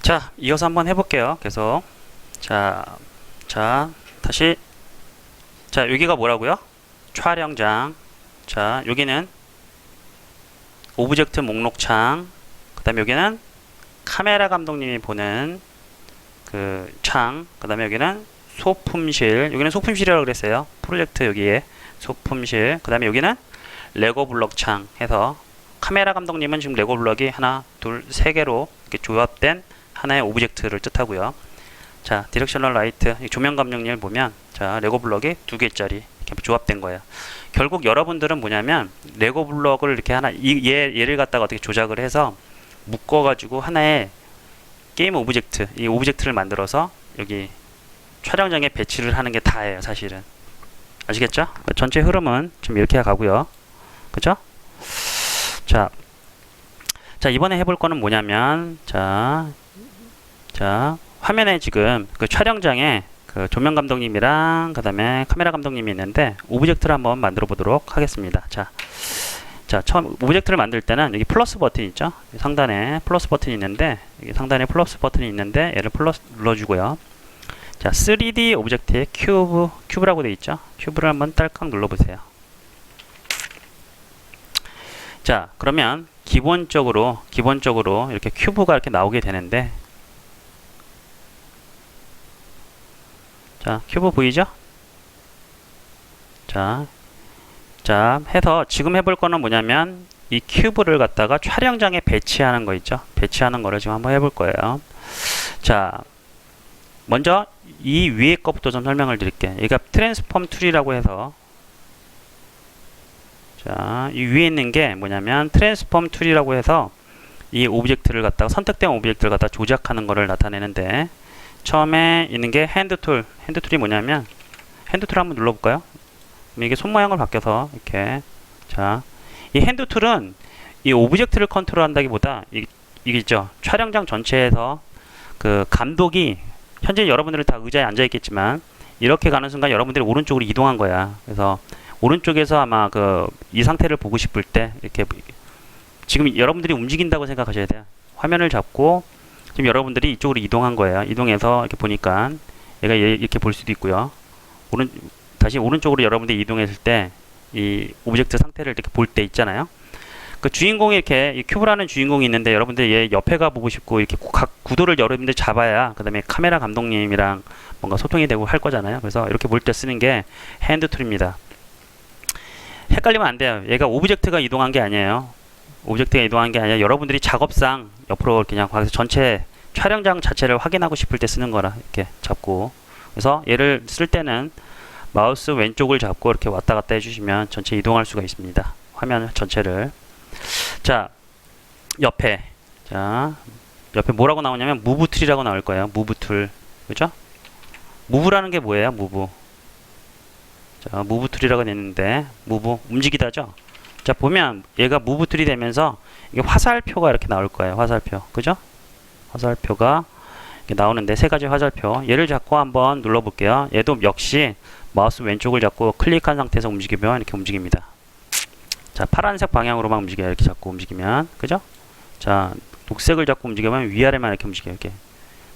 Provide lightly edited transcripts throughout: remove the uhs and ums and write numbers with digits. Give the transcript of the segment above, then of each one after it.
자, 이어서 한번 해볼게요. 계속. 자, 다시. 자, 여기가 뭐라고요? 촬영장. 자, 여기는 오브젝트 목록창. 그 다음에 여기는 카메라 감독님이 보는 그 창. 그 다음에 여기는 소품실. 여기는 소품실이라고 그랬어요. 프로젝트 여기에 소품실. 그 다음에 여기는 레고 블럭 창 해서 카메라 감독님은 지금 레고 블럭이 하나, 둘, 세 개로 이렇게 조합된 하나의 오브젝트를 뜻하고요. 자, 디렉셔널 라이트 조명 감독님을 보면 자, 레고 블럭이 두 개짜리 이렇게 조합된 거예요. 결국 여러분들은 뭐냐면 레고 블럭을 이렇게 하나 얘를 갖다가 어떻게 조작을 해서 묶어 가지고 하나의 게임 오브젝트, 이 오브젝트를 만들어서 여기 촬영장에 배치를 하는 게 다예요, 사실은. 아시겠죠? 전체 흐름은 좀 이렇게 가고요. 그죠? 자, 이번에 해볼 거는 뭐냐면 자, 화면에 지금 그 촬영장에 그 조명 감독님이랑 그 다음에 카메라 감독님이 있는데 오브젝트를 한번 만들어 보도록 하겠습니다. 자, 처음 오브젝트를 만들 때는 여기 플러스 버튼 있죠? 상단에 플러스 버튼이 있는데 여기 상단에 플러스 버튼이 있는데 얘를 플러스 눌러주고요. 자, 3D 오브젝트에 큐브라고 되어 있죠? 큐브를 한번 딸깍 눌러보세요. 자, 그러면 기본적으로 이렇게 큐브가 이렇게 나오게 되는데 자, 큐브 보이죠? 자, 해서 지금 해볼 거는 뭐냐면 이 큐브를 갖다가 촬영장에 배치하는 거 있죠? 배치하는 거를 지금 한번 해볼 거예요. 자, 먼저 이 위에 거부터 좀 설명을 드릴게요. 얘가 트랜스폼 툴이라고 해서 자, 이 위에 있는 게 뭐냐면 트랜스폼 툴이라고 해서 이 오브젝트를 갖다가 선택된 오브젝트를 갖다가 조작하는 거를 나타내는데 처음에 있는 게 핸드툴. 핸드툴이 뭐냐면 핸드툴 한번 눌러볼까요? 이게 손 모양을 바뀌어서 이렇게 자, 이 핸드툴은 이 오브젝트를 컨트롤한다기보다 이게 있죠. 촬영장 전체에서 그 감독이 현재 여러분들은 다 의자에 앉아 있겠지만 이렇게 가는 순간 여러분들이 오른쪽으로 이동한 거야. 그래서 오른쪽에서 아마 이 상태를 보고 싶을 때 이렇게 지금 여러분들이 움직인다고 생각하셔야 돼요. 화면을 잡고 지금 여러분들이 이쪽으로 이동한 거예요. 이동해서 이렇게 보니까 얘가 이렇게 볼 수도 있고요. 다시 오른쪽으로 여러분들이 이동했을 때 이 오브젝트 상태를 이렇게 볼 때 있잖아요. 그 주인공이 이렇게 이 큐브라는 주인공이 있는데 여러분들 얘 옆에 가 보고 싶고 이렇게 각 구도를 여러분들 잡아야 그 다음에 카메라 감독님이랑 뭔가 소통이 되고 할 거잖아요. 그래서 이렇게 볼 때 쓰는 게 핸드 툴입니다. 헷갈리면 안 돼요. 얘가 오브젝트가 이동한 게 아니에요. 오브젝트가 이동한 게 아니라 여러분들이 작업상 옆으로 그냥 거기서 전체 촬영장 자체를 확인하고 싶을 때 쓰는 거라 이렇게 잡고 그래서 얘를 쓸 때는 마우스 왼쪽을 잡고 이렇게 왔다 갔다 해주시면 전체 이동할 수가 있습니다. 화면 전체를. 자, 옆에 뭐라고 나오냐면 무브 툴이라고 나올 거예요. 무브 툴. 그죠? 무브라는 게 뭐예요? 무브. 자, 무브 툴이라고 되는데 무브 움직이다죠? 자, 보면 얘가 무브 툴이 되면서 이게 화살표가 이렇게 나올 거예요. 화살표. 그죠? 화살표가 이렇게 나오는데 세 가지 화살표. 얘를 잡고 한번 눌러 볼게요. 얘도 역시 마우스 왼쪽을 잡고 클릭한 상태에서 움직이면 이렇게 움직입니다. 자, 파란색 방향으로만 움직여요. 이렇게 잡고 움직이면. 그죠? 자, 녹색을 잡고 움직이면 위아래만 이렇게 움직여요. 이렇게.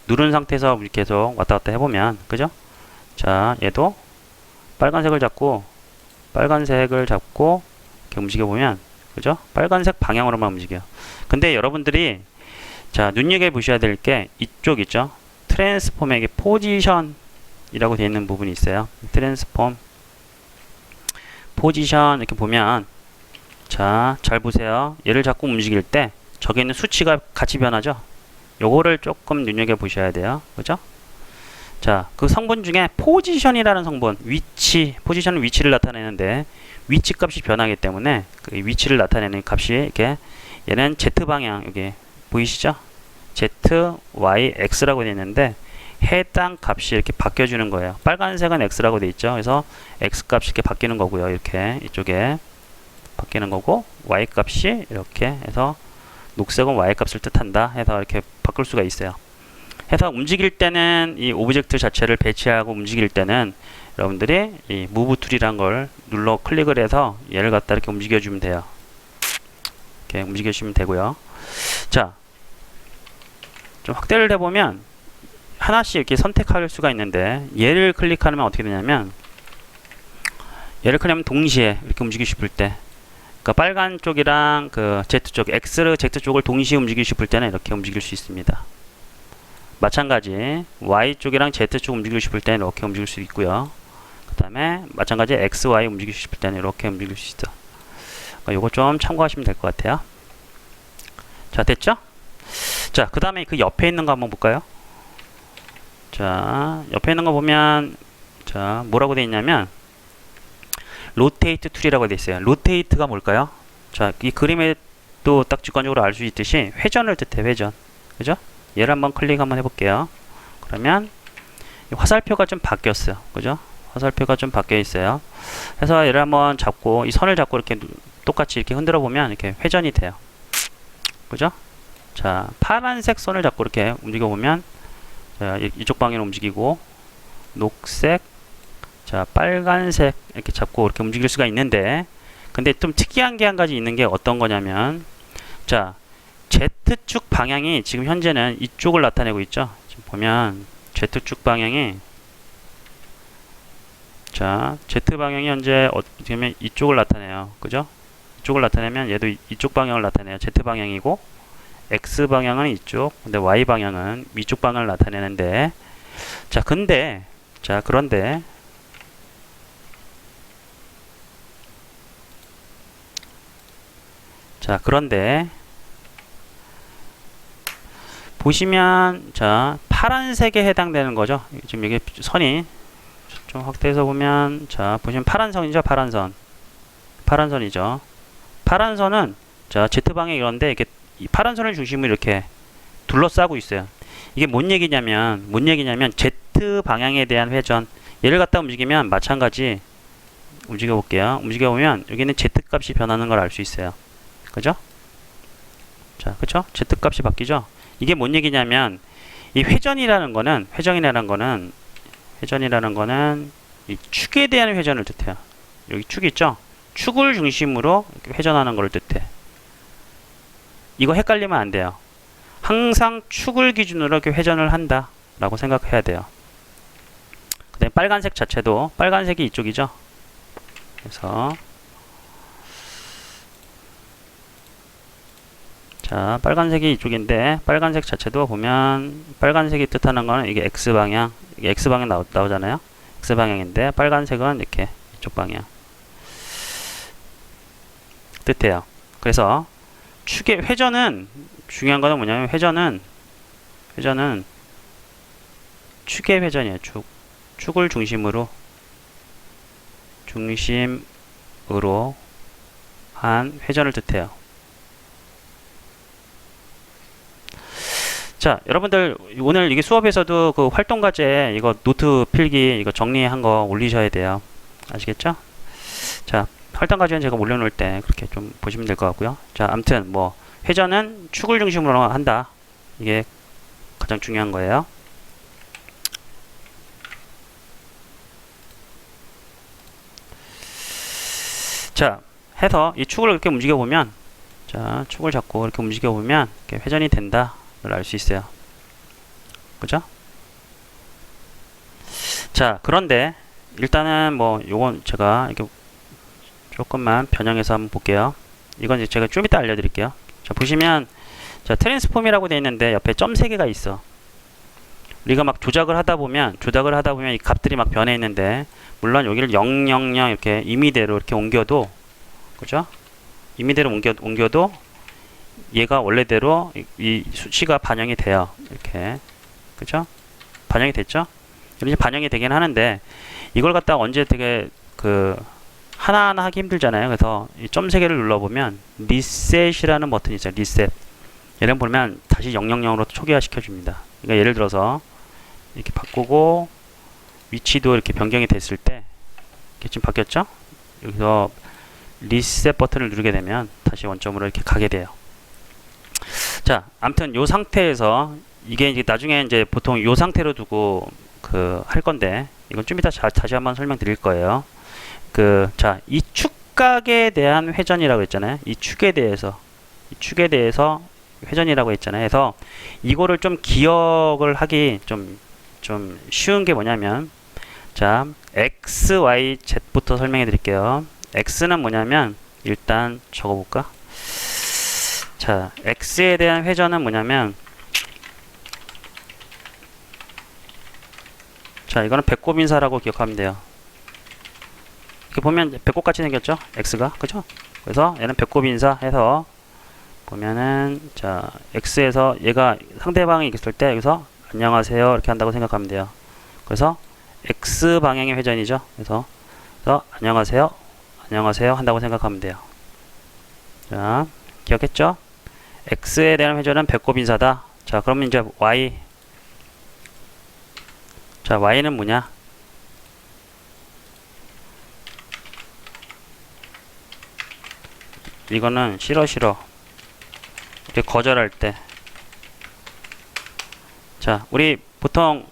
누른 상태에서 계속 왔다 갔다 해보면. 그죠? 자, 얘도 빨간색을 잡고 이렇게 움직여보면. 그죠? 빨간색 방향으로만 움직여요. 근데 여러분들이 자, 눈여겨보셔야 될 게 이쪽 있죠? 트랜스폼에게 포지션 이라고 되어 있는 부분이 있어요. 트랜스폼 포지션 이렇게 보면 자, 잘 보세요. 얘를 자꾸 움직일 때 저기 있는 수치가 같이 변하죠. 요거를 조금 눈여겨 보셔야 돼요. 그죠? 자, 그 성분 중에 포지션이라는 성분, 포지션은 위치를 나타내는데 위치 값이 변하기 때문에 그 위치를 나타내는 값이 이렇게 얘는 Z 방향 여기 보이시죠? Z, Y, X라고 되어 있는데 해당 값이 이렇게 바뀌어주는 거예요. 빨간색은 X라고 되어 있죠. 그래서 X 값이 이렇게 바뀌는 거고요. 이렇게 이쪽에 바뀌는 거고 Y 값이 이렇게 해서 녹색은 Y 값을 뜻한다 해서 이렇게 바꿀 수가 있어요. 해서 움직일 때는 이 오브젝트 자체를 배치하고 움직일 때는 여러분들이 이 무브 툴이란 걸 눌러 클릭을 해서 얘를 갖다 이렇게 움직여 주면 돼요. 이렇게 움직여 주시면 되고요. 자, 좀 확대를 해보면 하나씩 이렇게 선택할 수가 있는데, 얘를 클릭하면 어떻게 되냐면, 얘를 클릭하면 동시에 이렇게 움직이고 싶을 때, 그러니까 빨간 쪽이랑 그 Z 쪽을 동시에 움직이고 싶을 때는 이렇게 움직일 수 있습니다. 마찬가지 Y 쪽이랑 Z 쪽 움직이고 싶을 때는 이렇게 움직일 수 있고요. 그 다음에 마찬가지 X, Y 움직이고 싶을 때는 이렇게 움직일 수 있어. 그러니까 요거 좀 참고하시면 될 것 같아요. 자, 됐죠? 자, 그 다음에 그 옆에 있는 거 한번 볼까요? 자, 옆에 있는 거 보면, 자, 뭐라고 되어 있냐면, 로테이트 툴이라고 되어 있어요. 로테이트가 뭘까요? 자, 이 그림에도 딱 직관적으로 알 수 있듯이 회전을 뜻해, 회전. 그죠? 얘를 한번 클릭 한번 해볼게요. 그러면 화살표가 좀 바뀌었어요. 그죠? 화살표가 좀 바뀌어 있어요. 그래서 얘를 한번 잡고, 이 선을 잡고 이렇게 똑같이 이렇게 흔들어 보면 이렇게 회전이 돼요. 그죠? 자, 파란색 선을 잡고 이렇게 움직여 보면, 자, 이쪽 방향으로 움직이고, 녹색, 자, 빨간색 이렇게 잡고 이렇게 움직일 수가 있는데, 근데 좀 특이한 게 한 가지 있는 게 어떤 거냐면, 자, Z축 방향이 지금 현재는 이쪽을 나타내고 있죠. 지금 보면 Z축 방향이, 자, Z 방향이 현재 어떻게 보면 이쪽을 나타내요. 그죠? 이쪽을 나타내면 얘도 이쪽 방향을 나타내요. Z 방향이고, X 방향은 이쪽, 근데 Y 방향은 위쪽 방향을 나타내는데, 자, 그런데 보시면, 자, 파란색에 해당되는 거죠. 지금 이게 선이 좀 확대해서 보면, 자, 보시면 파란 선이죠. 파란 선이죠. 파란 선은, 자, Z 방향이 그런데 이렇게 이 파란 선을 중심으로 이렇게 둘러싸고 있어요. 이게 뭔 얘기냐면 Z 방향에 대한 회전. 얘를 갖다 움직이면 마찬가지 움직여 볼게요. 움직여 보면 여기는 Z 값이 변하는 걸 알 수 있어요. 그죠? 자, 그쵸? Z 값이 바뀌죠? 이게 뭔 얘기냐면, 이 회전이라는 거는 이 축에 대한 회전을 뜻해요. 여기 축 있죠? 축을 중심으로 회전하는 걸 뜻해. 이거 헷갈리면 안 돼요. 항상 축을 기준으로 이렇게 회전을 한다 라고 생각해야 돼요. 그 다음에 빨간색 자체도, 빨간색이 이쪽이죠? 그래서, 자, 빨간색이 이쪽인데, 빨간색 자체도 보면, 빨간색이 뜻하는 거는 이게 X방향, 이게 X방향 나오잖아요? X방향인데, 빨간색은 이렇게 이쪽 방향. 뜻해요. 그래서, 축의 회전은, 중요한 거는 뭐냐면, 회전은 축의 회전이에요. 축을 중심으로 한 회전을 뜻해요. 자, 여러분들 오늘 이게 수업에서도 그 활동과제 이거 노트 필기 이거 정리한 거 올리셔야 돼요. 아시겠죠? 자, 활동과제는 제가 올려놓을 때 그렇게 좀 보시면 될 것 같고요. 자, 아무튼 뭐 회전은 축을 중심으로 한다. 이게 가장 중요한 거예요. 자, 해서 이 축을 이렇게 움직여 보면, 자, 축을 잡고 이렇게 움직여 보면 이렇게 회전이 된다. 를 알 수 있어요. 그죠? 자, 그런데 일단은 뭐 요건 제가 이렇게 조금만 변형해서 한번 볼게요. 이건 이제 제가 좀 이따 알려드릴게요. 자, 보시면, 자, 트랜스폼이라고 되어 있는데 옆에 점 3개가 있어. 우리가 막 조작을 하다 보면 이 값들이 막 변해 있는데, 물론 여기를 0, 0, 0 이렇게 임의대로 이렇게 옮겨도, 그죠? 임의대로 옮겨도 얘가 원래대로 이 수치가 반영이 돼요. 이렇게. 그죠? 반영이 됐죠? 이렇게 반영이 되긴 하는데, 이걸 갖다가 언제 되게 하나하나 하기 힘들잖아요. 그래서 이 점 3개를 눌러보면 리셋이라는 버튼이 있어요. 리셋. 얘를 보면 다시 000으로 초기화 시켜줍니다. 그러니까 예를 들어서 이렇게 바꾸고 위치도 이렇게 변경이 됐을 때, 이렇게 지금 바뀌었죠? 여기서 리셋 버튼을 누르게 되면 다시 원점으로 이렇게 가게 돼요. 자, 아무튼 요 상태에서 이게 이제 나중에 이제 보통 요 상태로 두고 할 건데, 이건 좀 이따 다시 한번 설명드릴 거예요. 자, 이 축각에 대한 회전이라고 했잖아요. 이 축에 대해서 회전이라고 했잖아요. 그래서 이거를 좀 기억을 하기 좀 쉬운 게 뭐냐면, 자, x, y, z부터 설명해 드릴게요. x는 뭐냐면, 일단 적어볼까? 자, x에 대한 회전은 뭐냐면, 자, 이거는 배꼽인사라고 기억하면 돼요. 이렇게 보면 배꼽같이 생겼죠? x가, 그죠? 그래서 얘는 배꼽인사 해서 보면은, 자, x에서 얘가 상대방이 있을 때 여기서 안녕하세요 이렇게 한다고 생각하면 돼요. 그래서 x 방향의 회전이죠. 그래서 안녕하세요, 안녕하세요 한다고 생각하면 돼요. 자, 기억했죠? x에 대한 회전은 배꼽인사다. 자, 그러면 이제 y. 자, y는 뭐냐? 이거는 싫어 이렇게 거절할 때. 자, 우리 보통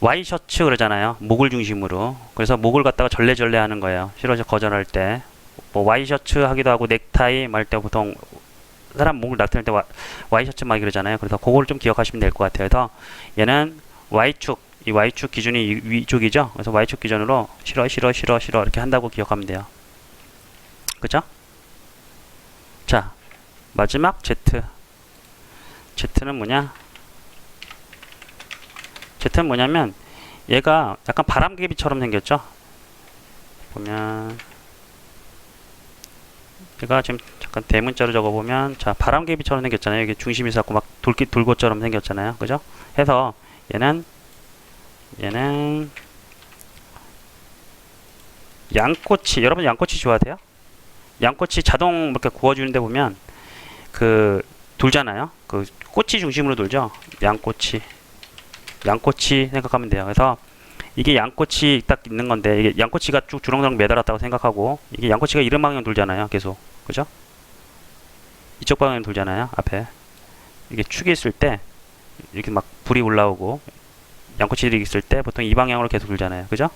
와이셔츠 그러잖아요. 목을 중심으로. 그래서 목을 갖다가 절레절레 하는 거예요. 싫어 거절할 때. 뭐 와이셔츠 하기도 하고 넥타이 말 때 보통 사람 목을 나타낼 때 와이셔츠 막 그러잖아요. 그래서 그거를 좀 기억하시면 될 것 같아요. 그래서 얘는 y축, 이 y축 기준이 위쪽이죠. 그래서 y축 기준으로 싫어 이렇게 한다고 기억하면 돼요. 그죠? 자, 마지막 z. z는 뭐냐? z는 뭐냐면 얘가 약간 바람개비처럼 생겼죠? 보면 얘가 지금 잠깐 대문자로 적어보면, 자, 바람개비처럼 생겼잖아요. 이게 중심이 있어갖고 막 돌고처럼 생겼잖아요. 그죠? 해서 얘는 양꼬치. 여러분 양꼬치 좋아하세요? 양꼬치 자동 이렇게 구워주는데 보면 그 돌잖아요. 그 꼬치 중심으로 돌죠. 양꼬치 생각하면 돼요. 그래서 이게 양꼬치 딱 있는 건데, 이게 양꼬치가 쭉 주렁주렁 매달았다고 생각하고, 이게 양꼬치가 이런 방향 돌잖아요. 계속. 그죠? 이쪽 방향 돌잖아요. 앞에 이게 축이 있을 때 이렇게 막 불이 올라오고, 양꼬치들이 있을 때 보통 이 방향으로 계속 돌잖아요. 그죠?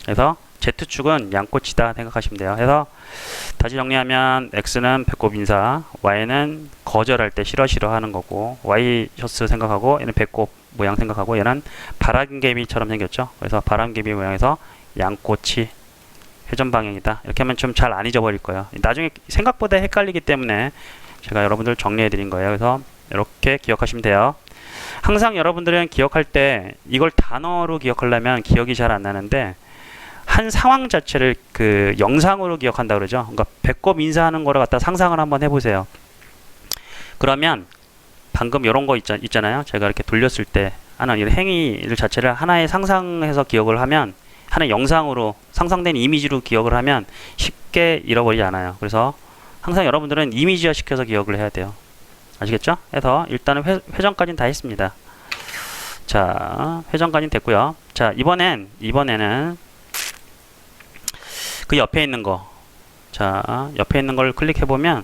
그래서 Z축은 양꼬치다 생각하시면 돼요. 그래서 다시 정리하면 x는 배꼽인사, y는 거절할 때 싫어 하는 거고, 와이셔츠 생각하고, 얘는 배꼽 모양 생각하고, 얘는 바람개비처럼 생겼죠. 그래서 바람개비 모양에서 양꼬치 회전 방향이다. 이렇게 하면 좀 잘 안 잊어버릴 거예요. 나중에 생각보다 헷갈리기 때문에 제가 여러분들 정리해 드린 거예요. 그래서 이렇게 기억하시면 돼요. 항상 여러분들은 기억할 때 이걸 단어로 기억하려면 기억이 잘 안 나는데, 한 상황 자체를 그 영상으로 기억한다 그러죠. 그러니까 배꼽 인사하는 거를 갖다 상상을 한번 해보세요. 그러면 방금 이런 거 있잖아요. 제가 이렇게 돌렸을 때 하는 이런 행위를 자체를 하나의 상상해서 기억을 하면, 하나의 영상으로 상상된 이미지로 기억을 하면 쉽게 잃어버리지 않아요. 그래서 항상 여러분들은 이미지화 시켜서 기억을 해야 돼요. 아시겠죠? 그래서 일단은 회전까지는 다 했습니다. 자, 회전까지는 됐고요. 자, 이번에는 그 옆에 있는 거. 자, 옆에 있는 걸 클릭해보면,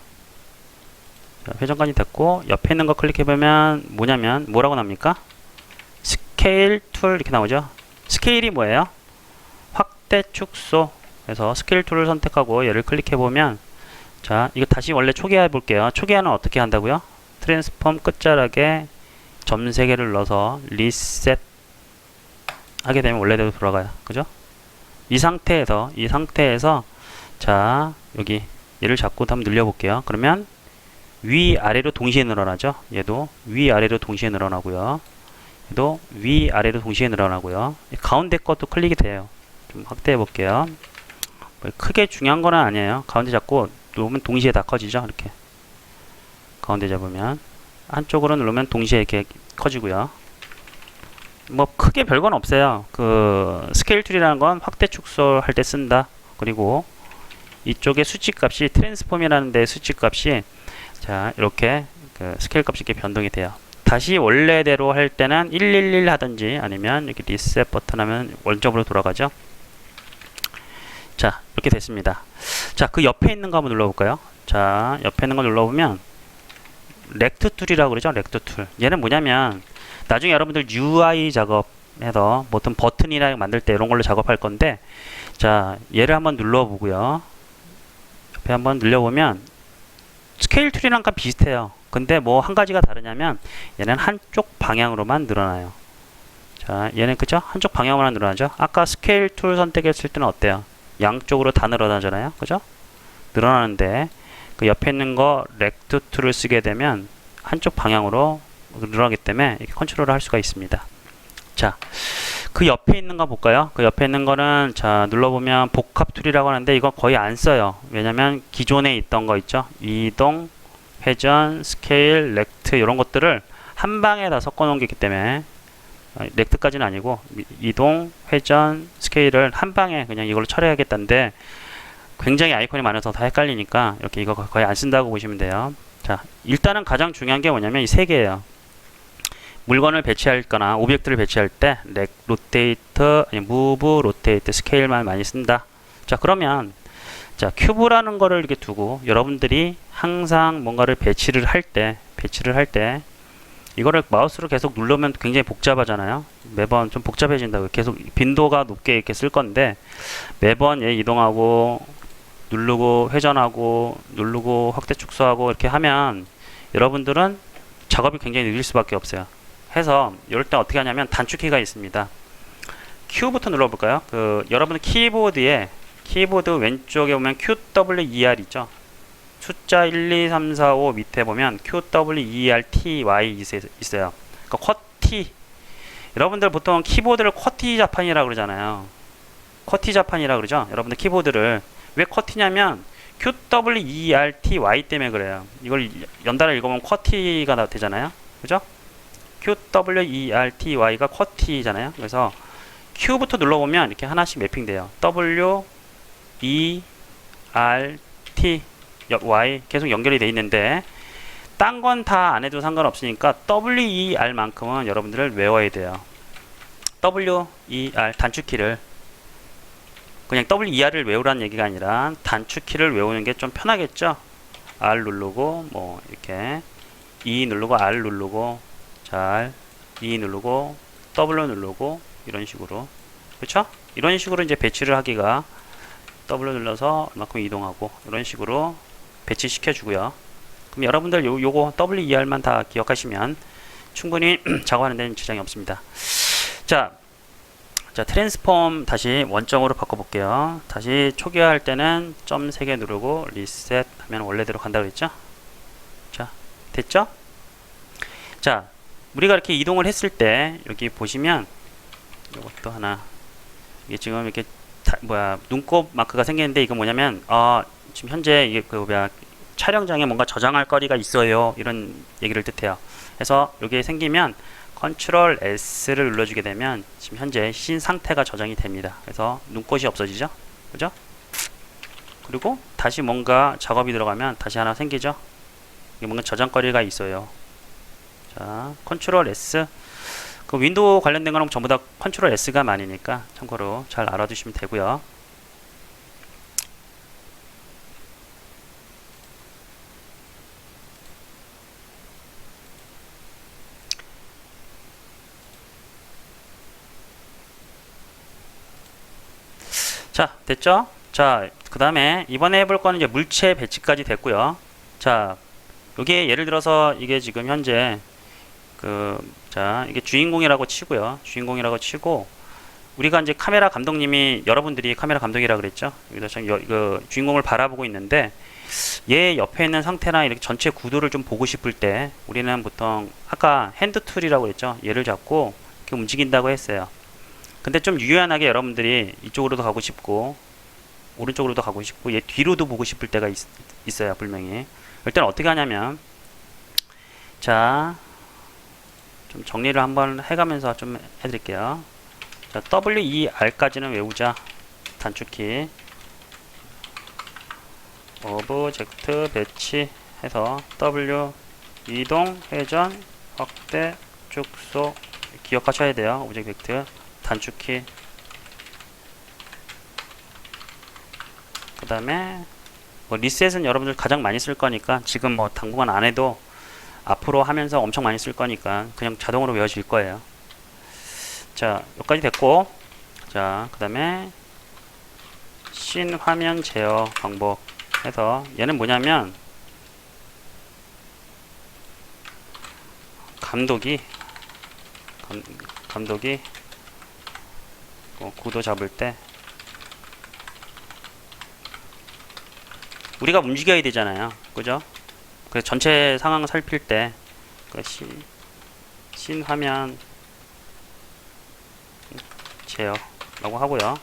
자, 회전까지 됐고, 옆에 있는 거 클릭해보면 뭐냐면, 뭐라고 납니까? 스케일 툴 이렇게 나오죠. 스케일이 뭐예요? 확대 축소. 그래서 스케일 툴을 선택하고 얘를 클릭해보면, 자, 이거 다시 원래 초기화 해볼게요. 초기화는 어떻게 한다고요? 트랜스폼 끝자락에 점 3개를 넣어서 리셋 하게 되면 원래대로 돌아가요. 그죠? 이 상태에서 자, 여기 얘를 잡고 한번 늘려볼게요. 그러면 위아래로 동시에 늘어나죠. 얘도 위아래로 동시에 늘어나고요. 얘도 위아래로 동시에 늘어나고요. 가운데 것도 클릭이 돼요. 좀 확대해 볼게요. 크게 중요한 건 아니에요. 가운데 잡고 누르면 동시에 다 커지죠. 이렇게 가운데 잡으면, 한쪽으로 누르면 동시에 이렇게 커지고요. 뭐 크게 별건 없어요. 그 스케일 툴이라는 건 확대 축소할 때 쓴다. 그리고 이쪽에 수치값이 트랜스폼이라는 데 수치값이, 자, 이렇게 그 스케일 값이 이렇게 변동이 돼요. 다시 원래대로 할 때는 111 하든지 아니면 이렇게 리셋 버튼 하면 원점으로 돌아가죠. 자, 이렇게 됐습니다. 자, 그 옆에 있는 거 한번 눌러볼까요? 자, 옆에 있는 거 눌러보면 렉트 툴이라고 그러죠. 렉트 툴. 얘는 뭐냐면, 나중에 여러분들 UI 작업해서 보통 버튼이나 만들 때 이런 걸로 작업할 건데, 자, 얘를 한번 눌러보고요. 옆에 한번 눌러보면 스케일 툴이랑 비슷해요. 근데 뭐 한 가지가 다르냐면 얘는 한쪽 방향으로만 늘어나요. 자, 얘는 그죠? 한쪽 방향으로만 늘어나죠. 아까 스케일 툴 선택했을 때는 어때요? 양쪽으로 다 늘어나잖아요. 그죠? 늘어나는데 그 옆에 있는 거 렉트 툴을 쓰게 되면 한쪽 방향으로 늘어나기 때문에 이렇게 컨트롤을 할 수가 있습니다. 자, 그 옆에 있는 거 볼까요? 그 옆에 있는 거는 자 눌러보면 복합 툴이라고 하는데 이거 거의 안 써요. 왜냐면 기존에 있던 거 있죠? 이동, 회전, 스케일, 렉트 이런 것들을 한 방에 다 섞어 놓은 게 있기 때문에 렉트까지는 아니고 이동, 회전, 스케일을 한 방에 그냥 이걸로 처리하겠다는데 굉장히 아이콘이 많아서 다 헷갈리니까 이렇게 이거 거의 안 쓴다고 보시면 돼요. 자, 일단은 가장 중요한 게 뭐냐면 이 세 개예요. 물건을 배치할 거나 오브젝트를 배치할 때 로테이트, 무브, 로테이트, 스케일만 많이 쓴다. 자, 그러면 자, 큐브라는 거를 이렇게 두고 여러분들이 항상 뭔가를 배치를 할 때 이거를 마우스로 계속 누르면 굉장히 복잡하잖아요. 매번 좀 복잡해진다고. 계속 빈도가 높게 이렇게 쓸 건데 매번 얘 이동하고 누르고 회전하고 누르고 확대 축소하고 이렇게 하면 여러분들은 작업이 굉장히 느릴 수밖에 없어요. 해서 이럴 때 어떻게 하냐면 단축키가 있습니다. Q부터 눌러볼까요? 여러분 키보드에 키보드 왼쪽에 보면 QWER 있죠? 숫자 1, 2, 3, 4, 5 밑에 보면 QWERTY 있어요. 그러니까 쿼티. 여러분들 보통 키보드를 쿼티 자판이라고 그러잖아요. 쿼티 자판이라고 그러죠? 여러분들 키보드를 왜 쿼티냐면 QWERTY 때문에 그래요. 이걸 연달아 읽어보면 쿼티가 되잖아요. 그죠? QWERTY가 쿼티잖아요. 그래서 Q부터 눌러보면 이렇게 하나씩 매핑돼요. W, E, R, T, Y 계속 연결이 돼 있는데 딴 건 다 안 해도 상관없으니까 WER만큼은 여러분들 외워야 돼요. WER 단축키를 그냥 WER을 외우라는 얘기가 아니라 단축키를 외우는 게 좀 편하겠죠. R 누르고 뭐 이렇게 E 누르고 R 누르고 잘 E 누르고 W 누르고 이런 식으로 그렇죠? 이런 식으로 이제 배치를 하기가 W 눌러서 얼마큼 이동하고 이런 식으로 배치시켜 주고요. 그럼 여러분들 요거 WER만 다 기억하시면 충분히 작업하는 데는 지장이 없습니다. 자, 트랜스폼 다시 원점으로 바꿔볼게요. 다시 초기화할 때는 점 3개 누르고 리셋 하면 원래대로 간다고 했죠? 자, 됐죠? 자, 우리가 이렇게 이동을 했을 때 여기 보시면 이것도 하나 이게 지금 이렇게 눈곱 마크가 생기는데 이건 뭐냐면 지금 현재 이게 촬영장에 뭔가 저장할 거리가 있어요 이런 얘기를 뜻해요. 그래서 여기에 생기면 컨트롤 S를 눌러주게 되면 지금 현재 신 상태가 저장이 됩니다. 그래서 눈꽃이 없어지죠. 그죠? 그리고 다시 뭔가 작업이 들어가면 다시 하나 생기죠. 이게 뭔가 저장거리가 있어요. 자, 컨트롤 S. 그 윈도우 관련된 거는 전부 다 컨트롤 S가 많으니까 참고로 잘 알아두시면 되고요. 자, 됐죠? 자, 그 다음에 이번에 해볼 거는 이제 물체 배치까지 됐고요. 자, 요게 예를 들어서 이게 지금 현재 이게 주인공이라고 치고요. 주인공이라고 치고 우리가 이제 카메라 감독님이 여러분들이 카메라 감독이라 그랬죠. 여기서 주인공을 바라보고 있는데 얘 옆에 있는 상태나 이렇게 전체 구도를 좀 보고 싶을 때 우리는 보통 아까 핸드 툴이라고 그랬죠. 얘를 잡고 이렇게 움직인다고 했어요. 근데 좀 유연하게 여러분들이 이쪽으로도 가고 싶고 오른쪽으로도 가고 싶고 얘 뒤로도 보고 싶을 때가 있어요. 분명히. 일단 어떻게 하냐면 자, 좀 정리를 한번 해가면서 좀 해드릴게요. 자, WER까지는 외우자. 단축키 오브젝트 배치 해서 W 이동, 회전, 확대, 축소 기억하셔야 돼요. 오브젝트 단축키 그 다음에 리셋은 여러분들 가장 많이 쓸 거니까 지금 당분간 안 해도 앞으로 하면서 엄청 많이 쓸 거니까 그냥 자동으로 외워질 거예요. 자, 여기까지 됐고 자, 그 다음에 씬 화면 제어 방법 해서 얘는 뭐냐면 감독이 감독이 구도 잡을 때 우리가 움직여야 되잖아요. 그죠? 그래서 전체 상황 살필 때 신 화면 제어 라고 하고요.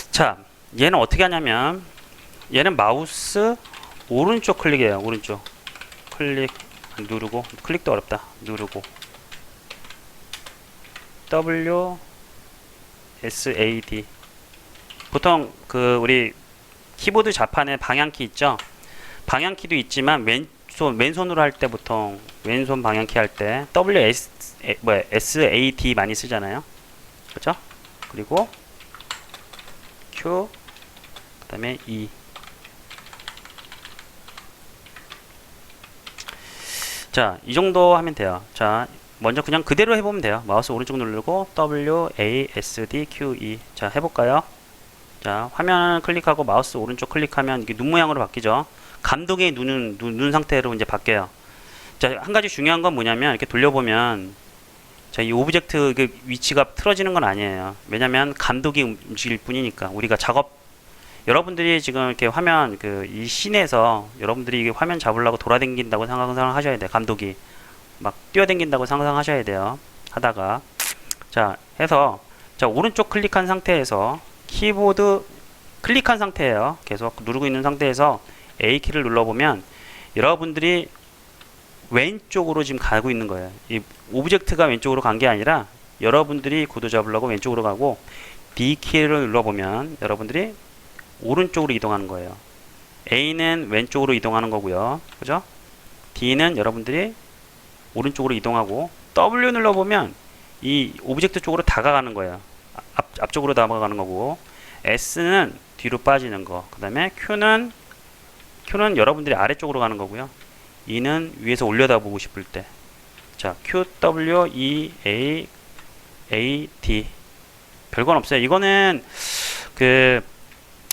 자, 얘는 어떻게 하냐면 얘는 마우스 오른쪽 클릭이에요. 오른쪽 클릭 누르고, 클릭도 어렵다. 누르고 WSAD. 보통 그 우리 키보드 좌판에 방향키 있죠? 방향키도 있지만 왼손으로 할 때 보통 왼손 방향키 할 때 SAD 많이 쓰잖아요. 그죠? 그리고 Q 그 다음에 E. 자, 이 정도 하면 돼요. 자, 먼저 그냥 그대로 해보면 돼요. 마우스 오른쪽 누르고 WASDQE. 자, 해볼까요? 자, 화면 클릭하고 마우스 오른쪽 클릭하면 이게 눈 모양으로 바뀌죠. 감독의 눈 상태로 이제 바뀌어요. 자, 한 가지 중요한 건 뭐냐면 이렇게 돌려보면 자, 이 오브젝트 위치가 틀어지는 건 아니에요. 왜냐면 감독이 움직일 뿐이니까. 우리가 여러분들이 지금 이렇게 화면 이 씬에서 여러분들이 이게 화면 잡으려고 돌아다닌다고 상상하셔야 돼요. 감독이 막 뛰어다닌다고 상상하셔야 돼요. 하다가 자, 해서 자, 오른쪽 클릭한 상태에서 키보드 클릭한 상태예요. 계속 누르고 있는 상태에서 A키를 눌러보면 여러분들이 왼쪽으로 지금 가고 있는 거예요. 이 오브젝트가 왼쪽으로 간 게 아니라 여러분들이 구도 잡으려고 왼쪽으로 가고, D키를 눌러보면 여러분들이 오른쪽으로 이동하는 거예요. A는 왼쪽으로 이동하는 거고요. 그죠? D는 여러분들이 오른쪽으로 이동하고, W 눌러보면 이 오브젝트 쪽으로 다가가는 거예요. 앞쪽으로 다가가는 거고, S는 뒤로 빠지는 거, 그 다음에 Q는 여러분들이 아래쪽으로 가는 거고요. E는 위에서 올려다보고 싶을 때. 자, Q, W, E, A, D. 별건 없어요. 이거는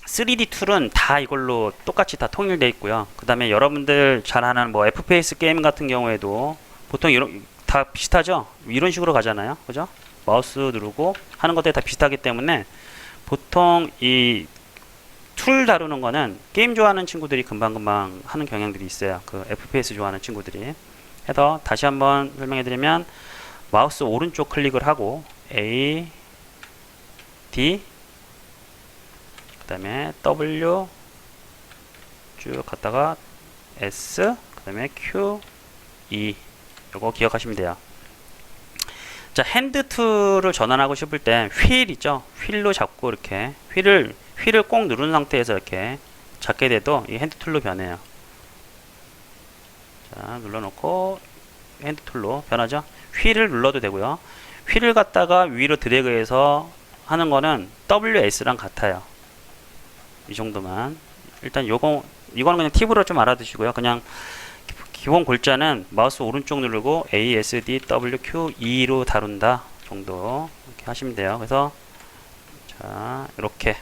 3D 툴은 다 이걸로 똑같이 다 통일되어 있고요. 그 다음에 여러분들 잘 아는 FPS 게임 같은 경우에도 보통 다 비슷하죠? 이런 식으로 가잖아요. 그죠? 마우스 누르고 하는 것들이 다 비슷하기 때문에 보통 이 툴 다루는 거는 게임 좋아하는 친구들이 금방금방 하는 경향들이 있어요. FPS 좋아하는 친구들이. 해서 다시 한번 설명해 드리면 마우스 오른쪽 클릭을 하고 A, D, 그 다음에 W 쭉 갔다가 S, 그 다음에 Q, E. 요거 기억하시면 돼요. 자, 핸드 툴을 전환하고 싶을 때 휠 있죠? 휠로 잡고 이렇게 휠을 꼭 누른 상태에서 이렇게 잡게 돼도 이 핸드 툴로 변해요. 자, 눌러놓고 핸드 툴로 변하죠? 휠을 눌러도 되고요. 휠을 갖다가 위로 드래그해서 하는 거는 WS랑 같아요. 이 정도만. 일단 이거는 그냥 팁으로 좀 알아두시고요. 그냥 기본 골자는 마우스 오른쪽 누르고 A, S, D, W, Q, E로 다룬다 정도 이렇게 하시면 돼요. 그래서 자, 이렇게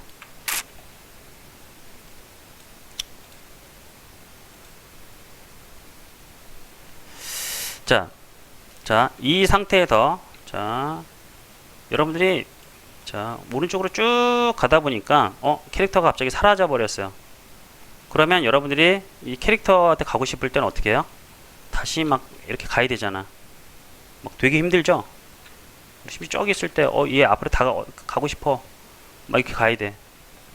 자, 이 상태에서 자, 여러분들이 자, 오른쪽으로 쭉 가다 보니까 캐릭터가 갑자기 사라져 버렸어요. 그러면 여러분들이 이 캐릭터한테 가고 싶을 때는 어떻게 해요? 다시 막 이렇게 가야 되잖아. 막 되게 힘들죠? 심지어 저기 있을 때 얘 앞으로 가고 싶어. 막 이렇게 가야 돼.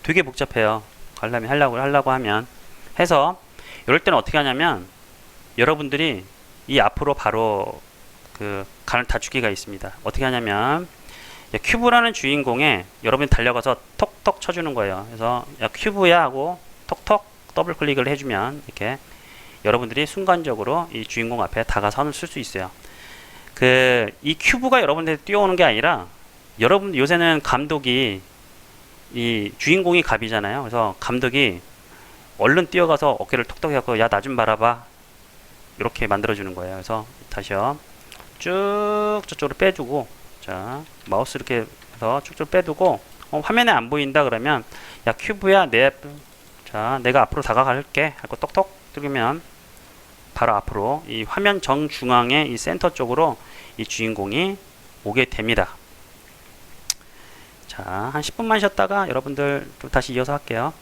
되게 복잡해요. 하려고 하면. 해서 이럴 때는 어떻게 하냐면 여러분들이 이 앞으로 바로 가는 다축기가 있습니다. 어떻게 하냐면 큐브라는 주인공에 여러분이 달려가서 톡톡 쳐주는 거예요. 그래서 야, 큐브야 하고 톡톡 더블 클릭을 해주면 이렇게 여러분들이 순간적으로 이 주인공 앞에 다가선을 쓸 수 있어요. 이 큐브가 여러분들한테 뛰어오는 게 아니라 여러분 요새는 감독이 이 주인공이 갑이잖아요. 그래서 감독이 얼른 뛰어가서 어깨를 톡톡 해갖고 야, 나 좀 바라봐. 이렇게 만들어주는 거예요. 그래서 다시요. 쭉 저쪽으로 빼주고 자, 마우스 이렇게 해서 쭉쭉 빼두고 화면에 안 보인다 그러면 야, 큐브야, 내가 앞으로 다가갈게 하고 똑똑 뚫으면 바로 앞으로 이 화면 정중앙에 이 센터 쪽으로 이 주인공이 오게 됩니다. 자, 한 10분만 쉬었다가 여러분들 또 다시 이어서 할게요.